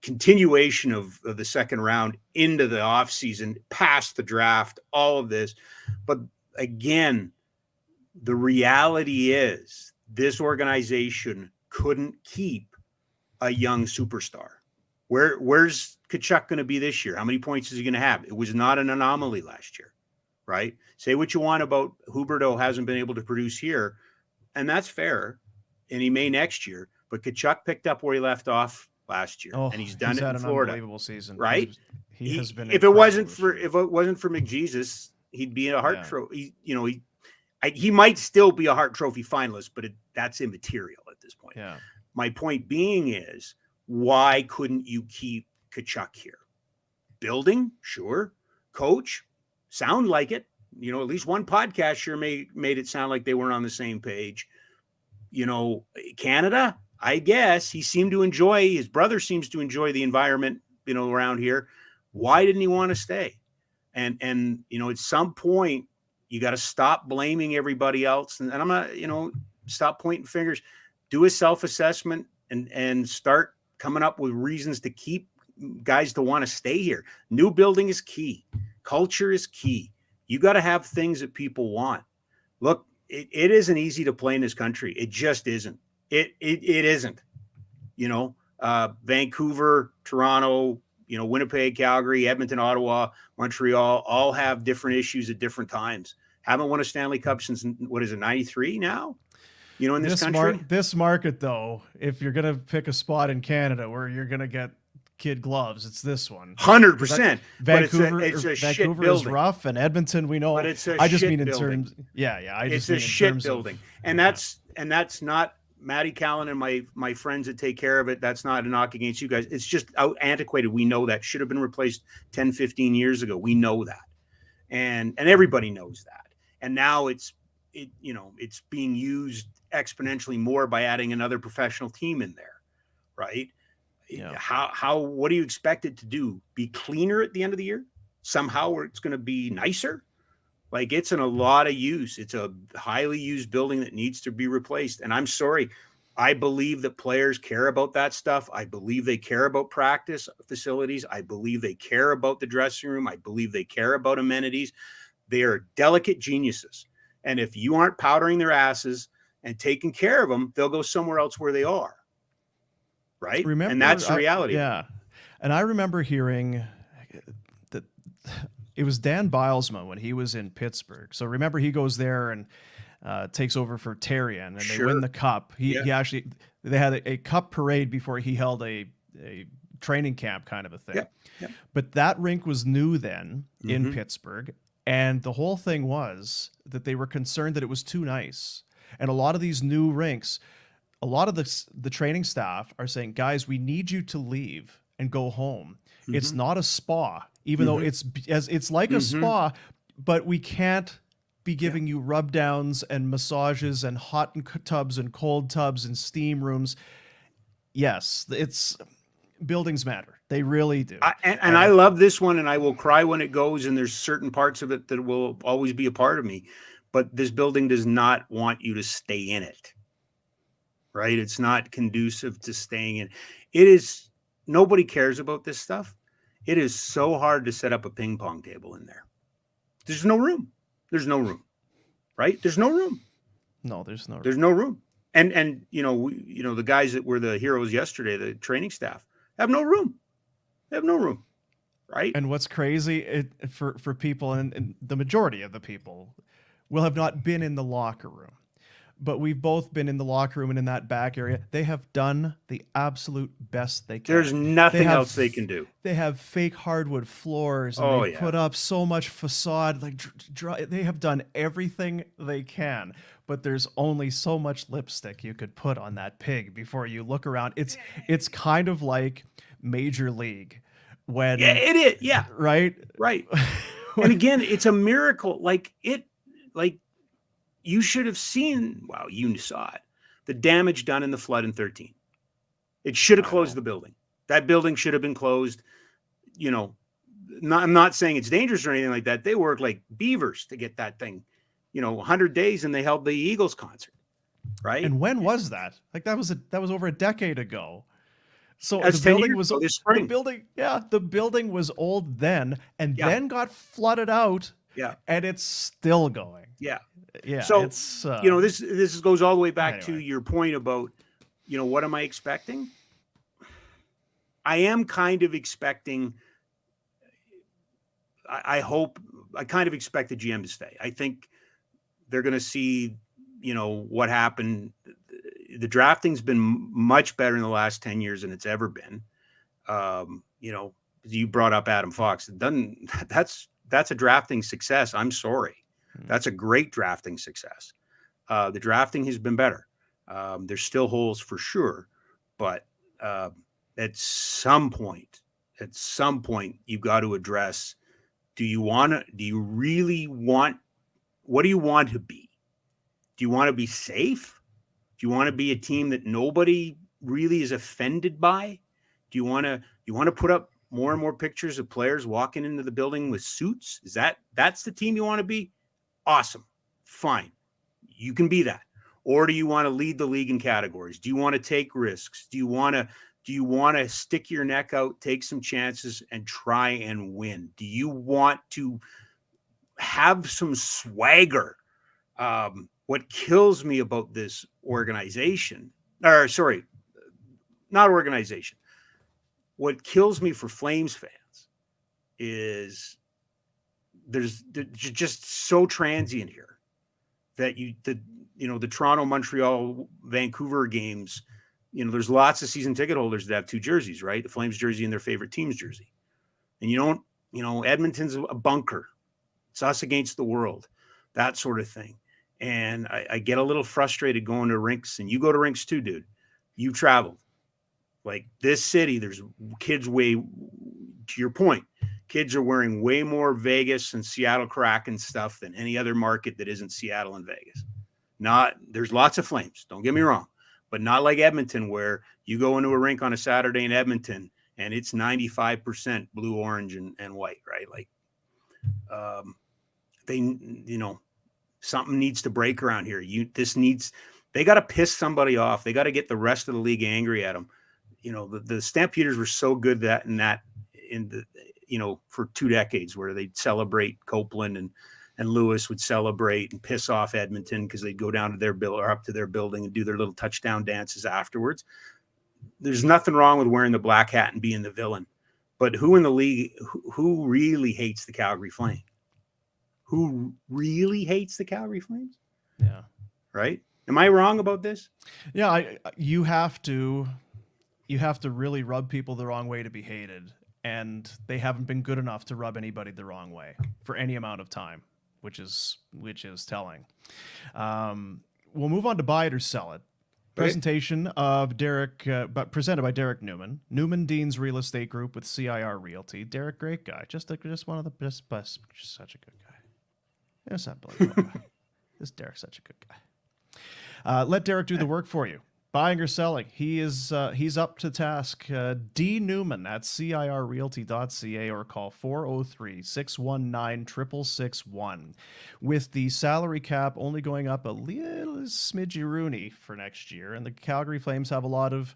continuation of the second round into the offseason, past the draft, all of this. But again, the reality is this organization couldn't keep a young superstar. Where's Tkachuk going to be this year? How many points is he going to have? It was not an anomaly last year, right? Say what you want about Huberdeau hasn't been able to produce here, and that's fair, and he may next year. But Tkachuk picked up where he left off last year, and he's done it in Florida. Unbelievable season, right? He has been. If it wasn't for McJesus, he'd be in a Hart Trophy. He might still be a Hart Trophy finalist, but that's immaterial at this point. Yeah. My point being is, why couldn't you keep Tkachuk here? Building, sure. Coach, sound like it. At least one podcast sure made it sound like they weren't on the same page. Canada, I guess his brother seems to enjoy the environment, around here. Why didn't he want to stay? And at some point you got to stop blaming everybody else. And I'm not, stop pointing fingers, do a self-assessment and start coming up with reasons to keep guys to want to stay here. New building is key. Culture is key. You got to have things that people want. Look, it isn't easy to play in this country. It just isn't. It isn't. Vancouver, Toronto, Winnipeg, Calgary, Edmonton, Ottawa, Montreal, all have different issues at different times. Haven't won a Stanley Cup since, 93 now? In this country? This market, though, if you're going to pick a spot in Canada where you're going to get kid gloves, it's this one. 100%. Vancouver, it's a shit Vancouver building. Is rough, and Edmonton, we know. But it's a I just shit mean in building. terms. Yeah. It's a shit building, and that's not Matty Callan and my friends that take care of it. That's not a knock against you guys. It's just antiquated. We know that should have been replaced 10, 15 years ago. We know that, and everybody knows that. And now it's being used exponentially more by adding another professional team in there, right? Yeah. What do you expect it to do? Be cleaner at the end of the year somehow, where it's going to be nicer? Like, it's in a lot of use. It's a highly used building that needs to be replaced. And I'm sorry, I believe that players care about that stuff. I believe they care about practice facilities. I believe they care about the dressing room. I believe they care about amenities. They are delicate geniuses. And if you aren't powdering their asses and taking care of them, they'll go somewhere else where they are. Right. And that's the reality. Yeah. And I remember hearing that it was Dan Bilesma when he was in Pittsburgh. So remember, he goes there and takes over for Terrien, and they win the cup. He actually, they had a cup parade before he held a training camp kind of a thing. Yep. But that rink was new then in Pittsburgh. And the whole thing was that they were concerned that it was too nice. And a lot of these new rinks, a lot of the training staff are saying, guys, we need you to leave and go home. It's not a spa, even though it's like a spa, but we can't be giving you rub downs and massages and hot tubs and cold tubs and steam rooms. Yes, buildings matter. They really do. And I love this one, and I will cry when it goes, and there's certain parts of it that will always be a part of me. But this building does not want you to stay in it. Right? It's not conducive to staying in. It is, nobody cares about this stuff. It is so hard to set up a ping pong table in there. There's no room. There's no room. Right? There's no room. No, there's no room. There's no room. And the guys that were the heroes yesterday, the training staff, have no room. They have no room. Right? And what's crazy for people, and the majority of the people will have not been in the locker room. But we've both been in the locker room and in that back area. They have done the absolute best they can. There's nothing else they can do. They have fake hardwood floors, and they put up so much facade. Like they have done everything they can. But there's only so much lipstick you could put on that pig before you look around. It's kind of like Major League when it is. Yeah. Right. And again, it's a miracle. You should have seen, you saw it, the damage done in the flood in 13. It should have closed the building. That building should have been closed. I'm not saying it's dangerous or anything like that. They worked like beavers to get that thing, 100 days, and they held the Eagles concert, right? And when was that? Like that was over a decade ago. So that's the building was this spring. The building was old then, and then got flooded out. Yeah, and it's still going. Yeah. So it's this goes all the way back to your point about what am I expecting? I am kind of expecting. I kind of expect the GM to stay. I think they're going to see what happened. The drafting's been much better in the last 10 years than it's ever been. You brought up Adam Fox. That's a drafting success. I'm sorry. That's a great drafting success. The drafting has been better. There's still holes for sure, but at some point, you've got to address, what do you want to be? Do you want to be safe? Do you want to be a team that nobody really is offended by? Do you want to put up more and more pictures of players walking into the building with suits? That's the team you want to be? Awesome. Fine. You can be that. Or do you want to lead the league in categories? Do you want to take risks? Do you want to stick your neck out, take some chances, and try and win? Do you want to have some swagger? What kills me about this organization, what kills me for Flames fans is there's just so transient here that the Toronto, Montreal, Vancouver games, there's lots of season ticket holders that have two jerseys, right? The Flames jersey and their favorite team's jersey. And Edmonton's a bunker. It's us against the world, that sort of thing. And I get a little frustrated going to rinks, and you go to rinks too, dude. You've traveled. Like this city, there's kids to your point, kids are wearing way more Vegas and Seattle Kraken stuff than any other market that isn't Seattle and Vegas. There's lots of Flames, don't get me wrong, but not like Edmonton, where you go into a rink on a Saturday in Edmonton and it's 95% blue, orange, and white, right? Like, something needs to break around here. They got to piss somebody off. They got to get the rest of the league angry at them. The Stampeders were so good for 2 decades, where they'd celebrate Copeland and Lewis would celebrate and piss off Edmonton because they'd go down to their or up to their building and do their little touchdown dances afterwards. There's nothing wrong with wearing the black hat and being the villain. But who in the league, who really hates the Calgary Flames? Who really hates the Calgary Flames? Yeah. Right? Am I wrong about this? Yeah, you have to really rub people the wrong way to be hated, and they haven't been good enough to rub anybody the wrong way for any amount of time, which is telling. We'll move on to buy it or sell it. Presentation of Derrick, but presented by Derrick Newman. Newman Dean's Real Estate Group with CIR Realty. Derrick, great guy, just one of the best, just such a good guy. It's unbelievable. This Derrick's such a good guy. Let Derrick do the work for you. Buying or selling, he's up to task. D. Newman at cirrealty.ca or call 403-619-6661. With the salary cap only going up a little smidgy Rooney for next year, and the Calgary Flames have a lot of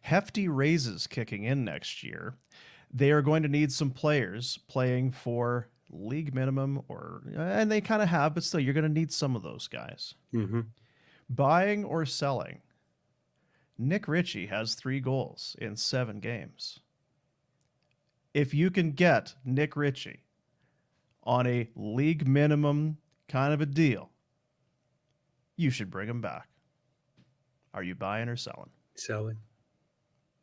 hefty raises kicking in next year, they are going to need some players playing for league minimum, and they kind of have, but still, you're going to need some of those guys. Mm-hmm. Buying or selling? Nick Ritchie has 3 goals in 7 games. If you can get Nick Ritchie on a league minimum kind of a deal, you should bring him back. Are you buying or selling? Selling.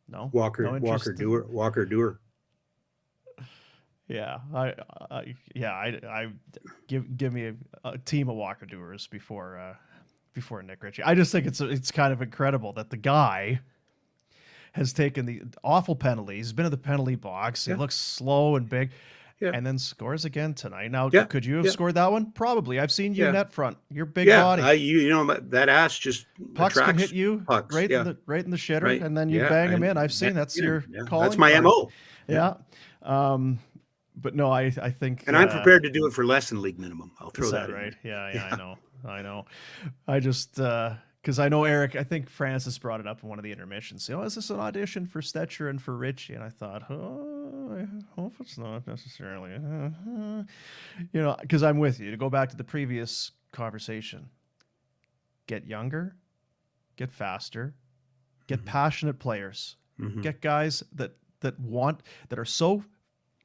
No? Walker Doer. Yeah, I give me a team of Walker Doers before Nick Ritchie. I just think it's kind of incredible that the guy has taken the awful penalties, he's been in the penalty box, he looks slow and big, and then scores again tonight. Now, could you have scored that one? Probably. I've seen you net front. You're big body. You know that ass just pucks can hit you right in the shitter, and then you bang them in. I've seen that's your calling. That's my MO. Yeah. But no, I think, and I'm prepared to do it for less than league minimum. I'll throw that right. Yeah, I know. I just because I know Eric. I think Francis brought it up in one of the intermissions. Is this an audition for Stetcher and for Ritchie? And I thought, I hope it's not necessarily. Because I'm with you. To go back to the previous conversation, get younger, get faster, get passionate players, get guys that are so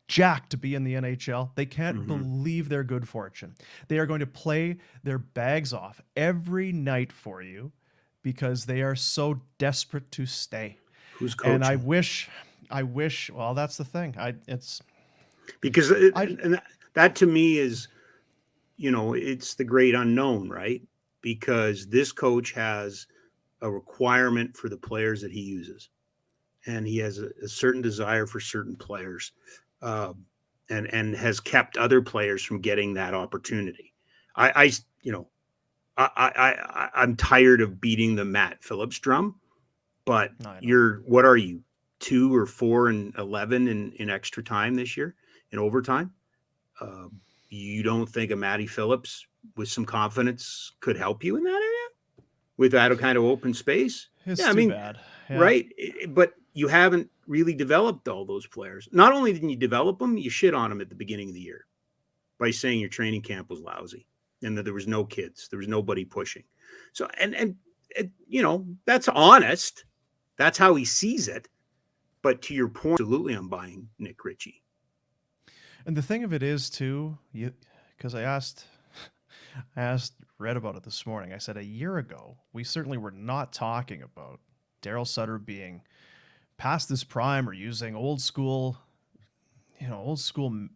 jacked to be in the NHL. They can't believe their good fortune. They are going to play their bags off every night for you because they are so desperate to stay. Who's coaching? And I wish, well, that's the thing. Because that to me is, it's the great unknown, right? Because this coach has a requirement for the players that he uses. And he has a certain desire for certain players. And has kept other players from getting that opportunity. I'm tired of beating the Matt Phillips drum, but what are you, 2 or 4 and 11 in extra time this year in overtime? You don't think a Matty Phillips with some confidence could help you in that area with that kind of open space? It's too bad. Yeah. Right? But you haven't really developed all those players. Not only didn't you develop them, you shit on them at the beginning of the year by saying your training camp was lousy and that there was no kids, there was nobody pushing. So, and that's honest. That's how he sees it. But to your point, absolutely, I'm buying Nick Ritchie. And the thing of it is too, because I asked Red about it this morning. I said a year ago, we certainly were not talking about Daryl Sutter being past his prime or using old school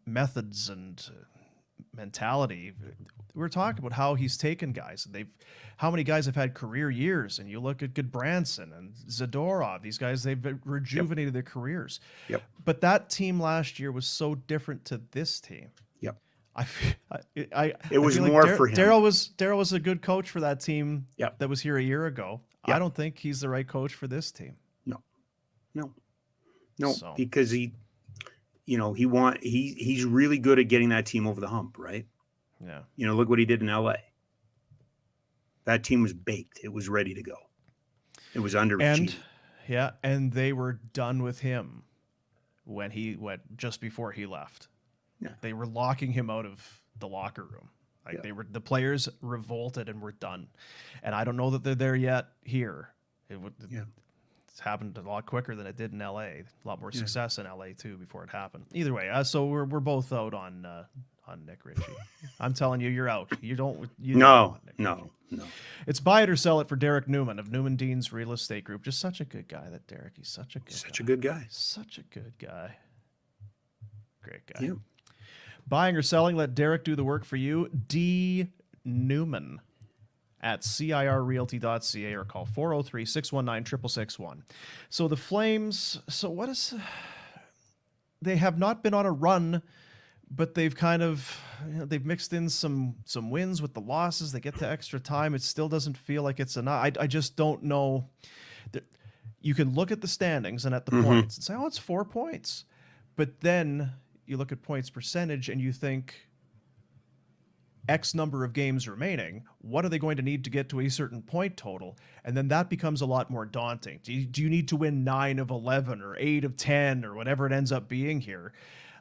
methods and mentality. We're talking about how he's taken guys and how many guys have had career years, and you look at Goodbranson and Zadorov, these guys, they've rejuvenated their careers. Yep. But that team last year was so different to this team. Yep. It was more for him. Daryl was a good coach for that team that was here a year ago. Yep. I don't think he's the right coach for this team. No, because he's really good at getting that team over the hump, right? Yeah. Look what he did in LA. That team was baked. It was ready to go. It was underachieved. And they were done with him when he went just before he left. Yeah. They were locking him out of the locker room. Like the players revolted and were done. And I don't know that they're there yet here. It's happened a lot quicker than it did in LA. A lot more success in LA too before it happened. Either way, so we're both out on Nick Ritchie. I'm telling you, you're out. You don't want Nick Ritchie. It's buy it or sell it for Derrick Newman of Newman Dean's Real Estate Group. Just such a good guy, that Derrick. He's such a good guy. Such a good guy. Great guy. Yeah. Buying or selling, let Derrick do the work for you. D. Newman at cirrealty.ca or call 403-619-6661. So the Flames, they have not been on a run, but they've kind of, they've mixed in some wins with the losses. They get to extra time. It still doesn't feel like it's enough. I just don't know. You can look at the standings and at the points and say, oh, it's 4 points. But then you look at points percentage and you think X number of games remaining. What are they going to need to get to a certain point total? And then that becomes a lot more daunting. Do you need to win 9 of 11 or 8 of 10 or whatever it ends up being here?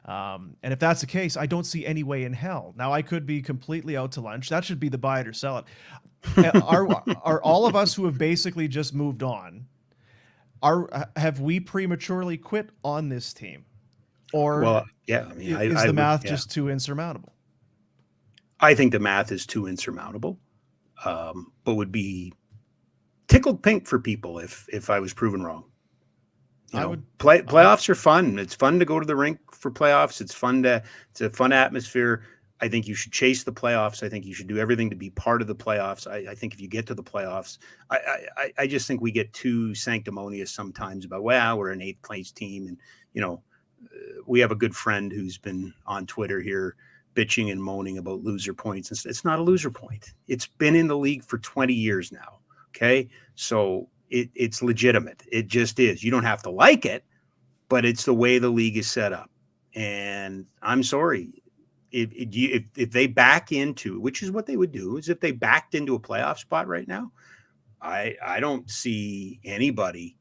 And if that's the case, I don't see any way in hell. Now, I could be completely out to lunch. That should be the buy it or sell it. Are all of us who have basically just moved on, have we prematurely quit on this team? Or is the math just too insurmountable? I think the math is too insurmountable, but would be tickled pink for people if I was proven wrong. Playoffs are fun. It's fun to go to the rink for playoffs. It's a fun atmosphere. I think you should chase the playoffs. I think you should do everything to be part of the playoffs. I think if you get to the playoffs, I just think we get too sanctimonious sometimes about, we're an 8th place team. And, we have a good friend who's been on Twitter here bitching and moaning about loser points. It's not a loser point. It's been in the league for 20 years now. Okay. So it's legitimate. It just is. You don't have to like it, but it's the way the league is set up. And I'm sorry, if they back into, which is what they would do, is if they backed into a playoff spot right now, I don't see anybody,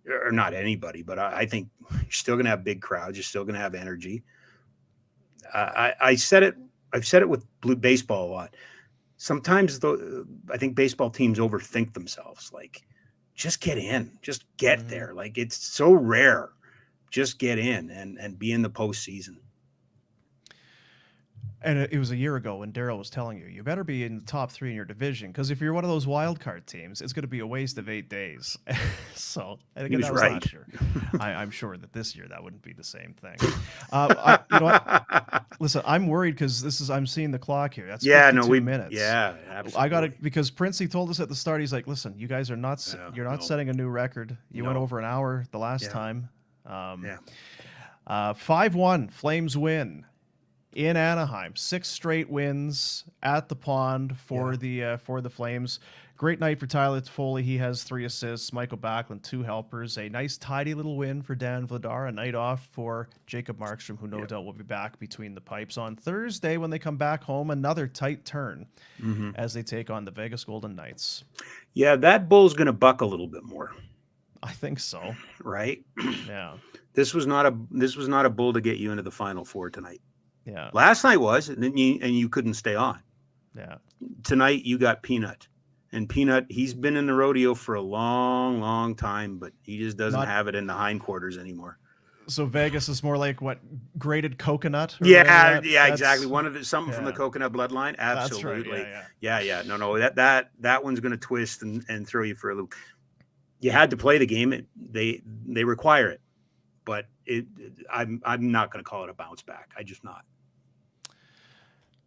or not anybody, but I think you're still going to have big crowds. You're still going to have energy. I've said it with blue baseball a lot. Sometimes I think baseball teams overthink themselves. Like, just get in, just get there. Like, it's so rare. Just get in and be in the postseason. And it was a year ago when Daryl was telling you better be in the top 3 in your division, because if you're one of those wild card teams, it's going to be a waste of 8 days. So I think that was right. Last year. I'm sure that this year that wouldn't be the same thing. You know what? Listen, I'm worried because I'm seeing the clock here. That's 52 minutes. Yeah, absolutely. I got it because Princey told us at the start. He's like, "Listen, you guys are not. You're not setting a new record. You went over an hour the last time. 5-1 Flames win in Anaheim. 6 straight wins at the Pond for the Flames. Great night for Tyler Toffoli. He has 3 assists. Michael Backlund, 2 helpers. A nice tidy little win for Dan Vladar. A night off for Jacob Markstrom, who no doubt will be back between the pipes on Thursday when they come back home. Another tight turn as they take on the Vegas Golden Knights. Yeah, that bull's going to buck a little bit more. I think so. Right? Yeah. This was not a bull to get you into the Final Four tonight. Yeah. Last night was, and you couldn't stay on. Yeah. Tonight you got Peanut. And Peanut, he's been in the rodeo for a long, long time, but he just doesn't have it in the hindquarters anymore. So Vegas is more like what, grated coconut? Yeah, exactly. Something from the coconut bloodline. Absolutely. That's right. Yeah. No. That one's going to twist and throw you for a loop. You had to play the game. They require it, but I'm not going to call it a bounce back. I just not.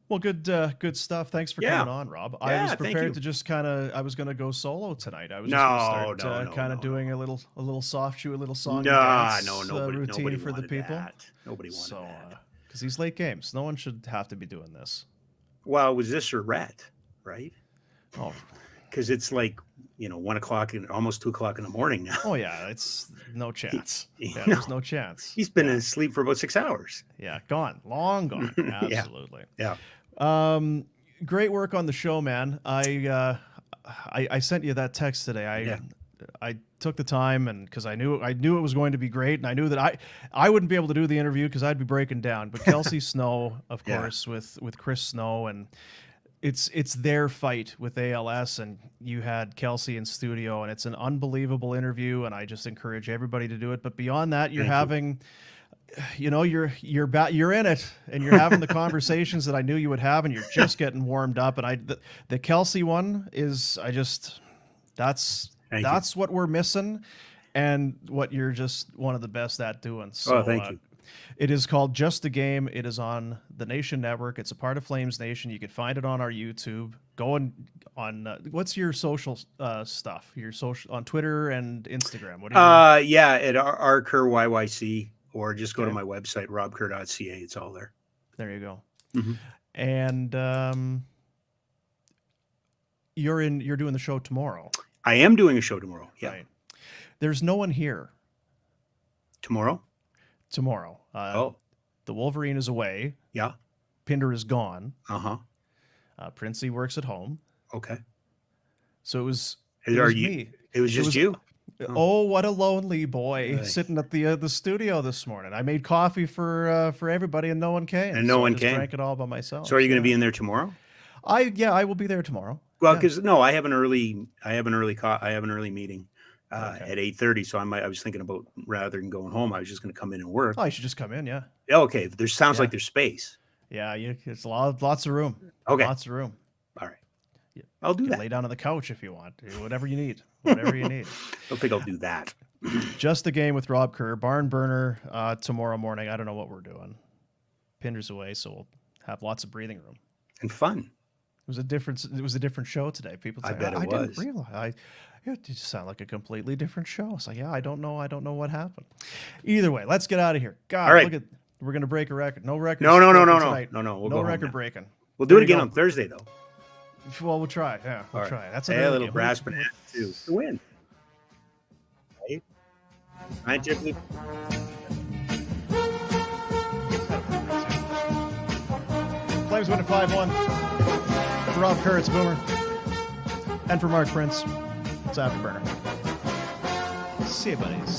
Well, good stuff. Thanks for coming on, Rob. Yeah, I was prepared to just I was going to go solo tonight. I was just going to start doing a little soft shoe, a little song dance routine for the people. That. Nobody wanted that. Because these late games, no one should have to be doing this. Well, it was this or Ret, right? Oh, because it's like 1 o'clock and almost 2 o'clock in the morning now. Oh yeah, it's no chance. There's no chance. He's been asleep for about 6 hours. Yeah, long gone. Absolutely. Yeah. Great work on the show, man. I sent you that text today. I took the time, and because I knew it was going to be great, and I knew that I wouldn't be able to do the interview because I'd be breaking down. But Kelsey Snow, of course, with Chris Snow, and it's their fight with ALS, and you had Kelsey in studio, and it's an unbelievable interview, and I just encourage everybody to do it. But beyond that, you're having. You know, you're in it, and you're having the conversations that I knew you would have, and you're just getting warmed up. And the Kelsey one is that's what we're missing, and what you're just one of the best at doing. So, thank you. It is called Just a Game. It is on the Nation Network. It's a part of FlamesNation. You can find it on our YouTube. Go on what's your social stuff? Your social on Twitter and Instagram. What are you at our Kerr YYC. Or just go to my website, robkerr.ca. It's all there. There you go. Mm-hmm. And you're doing the show tomorrow. I am doing a show tomorrow. Yeah. Right. There's no one here. Tomorrow? Tomorrow. The Wolverine is away. Yeah. Pinder is gone. Uh-huh. Princey works at home. Okay. So it was me. It was just you? Oh, what a lonely boy sitting at the studio this morning. I made coffee for everybody, and no one came. And no one came. Drank it all by myself. So are you going to be in there tomorrow? I will be there tomorrow. Well, because I have an early meeting at 8:30. So I was thinking about, rather than going home, I was just going to come in and work. Oh, you should just come in. Yeah. Okay. Sounds like there's space. Yeah. It's lots of room. Okay. Lots of room. All right. I'll do that. Lay down on the couch if you want. Whatever you need. Whatever you need. I don't think I'll do that. Just a Game with Rob Kerr. Barn burner tomorrow morning. I don't know what we're doing. Pinder's away, so we'll have lots of breathing room. And fun. It was a different show today. People say, I bet it was. Didn't realize. It just sounded like a completely different show. It's like, I don't know what happened. Either way, let's get out of here. God, all right. We're gonna break a record. No record. No. We'll No record breaking. We'll do it again on Thursday, though. Well, we'll try. Yeah, we'll try. That's a little grasp and too to win. Right? Scientifically. Flames win at 5-1. For Rob Kerr, it's Boomer. And for Mark Prince, it's Afterburner. See you, buddies.